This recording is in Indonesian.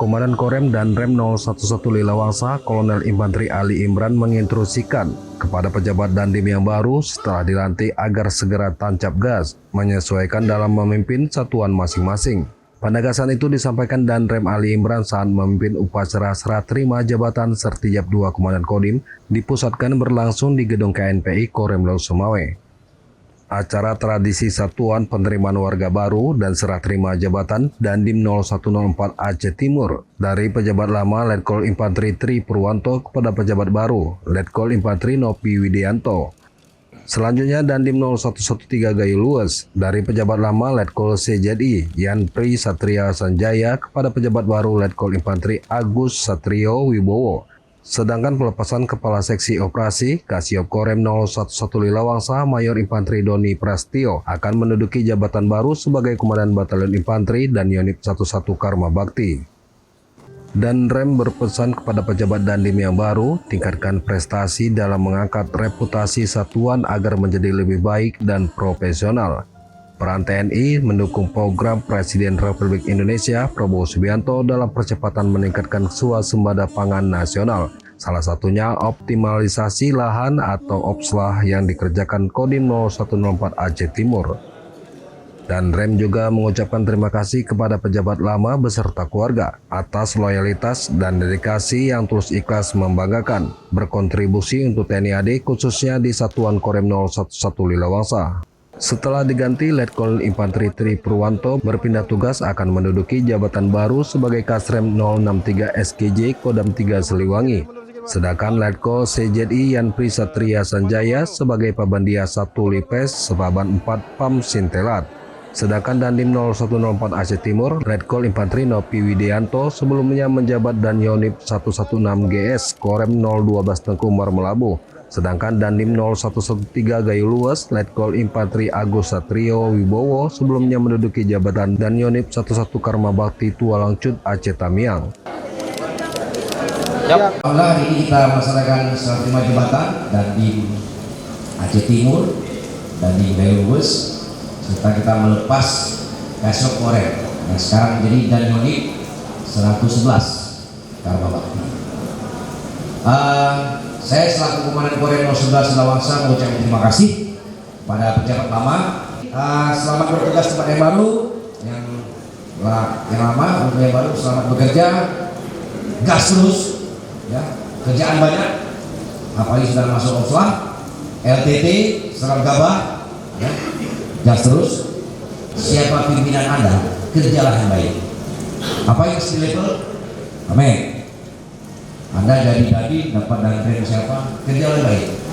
Komandan Korem dan Rem 011 Lilawangsa, Kolonel Infanteri Ali Imran menginstruksikan kepada pejabat Dandim yang baru setelah dilantik agar segera tancap gas, menyesuaikan dalam memimpin satuan masing-masing. Penegasan itu disampaikan Danrem Ali Imran saat memimpin upacara serah terima jabatan Sertijab II Komandan Kodim dipusatkan berlangsung di gedung KNPI Korem Laut Sumawe. Acara tradisi satuan penerimaan warga baru dan serah terima jabatan Dandim 0104 Aceh Timur dari pejabat lama Letkol Infanteri Tri Purwanto kepada pejabat baru Letkol Infanteri Nopi Widianto. Selanjutnya Dandim 0113 Gayo Lues dari pejabat lama Letkol CZI Yan Pri Satria Sanjaya kepada pejabat baru Letkol Infanteri Agus Satrio Wibowo. Sedangkan pelepasan Kepala Seksi Operasi Kasiop Korem 011 Lilawangsa Mayor Infanteri Doni Prastio akan menduduki jabatan baru sebagai Komandan Batalion Infanteri dan Yonif 11 Karma Bakti. Dan Rem berpesan kepada pejabat Dandim yang baru, tingkatkan prestasi dalam mengangkat reputasi satuan agar menjadi lebih baik dan profesional. Peran TNI mendukung program Presiden Republik Indonesia Prabowo Subianto dalam percepatan meningkatkan swasembada pangan nasional. Salah satunya optimalisasi lahan atau OPSLAH yang dikerjakan Kodim 0104 Aceh Timur. Dan Rem juga mengucapkan terima kasih kepada pejabat lama beserta keluarga atas loyalitas dan dedikasi yang terus ikhlas membanggakan berkontribusi untuk TNI AD khususnya di Satuan Korem 011 Lilawangsa. Setelah diganti, Letkol Infanteri Tri Purwanto berpindah tugas akan menduduki jabatan baru sebagai Kasrem 063 SKJ Kodam 3 Siliwangi. Sedangkan Letkol CZI Yan Pri Satria Sanjaya sebagai Pabandia 1 Lipes Sepaban 4 Pam Sintelat. Sedangkan Dandim 0104 Aceh Timur, Letkol Infanteri Nopi Widianto sebelumnya menjabat dan Yonif 116 GS Korem 012 Tengku Marmelabu. Sedangkan Dandim 0113 Gayo Lues, Letkol Infanteri Agus Satrio Wibowo sebelumnya menduduki jabatan dan Yonif 11 Karma Bakti Tualangcut Aceh Tamiang. Alhamdulillah hari ini kita melaksanakan serah terima jabatan Dandim Aceh Timur, Dandim Gayo Lues, serta kita melepas Kasiop Korem yang sekarang menjadi dan Yonif 111 Karma Bakti. Saya selaku Komandan Korem 011 Lilawangsa mengucapkan terima kasih pada pejabat lama. Selamat bertugas tempat yang baru, yang lama untuk yang baru selamat bekerja, gas terus, ya kerjaan banyak, apalagi sudah masuk OPSLAH, LTT, serap gabah, ya. Gas terus, siapa pimpinan Anda, kerjalah yang baik. Apa yang skill level? Amin. Anda jadi dapat dan siapa, kerjalah yang baik.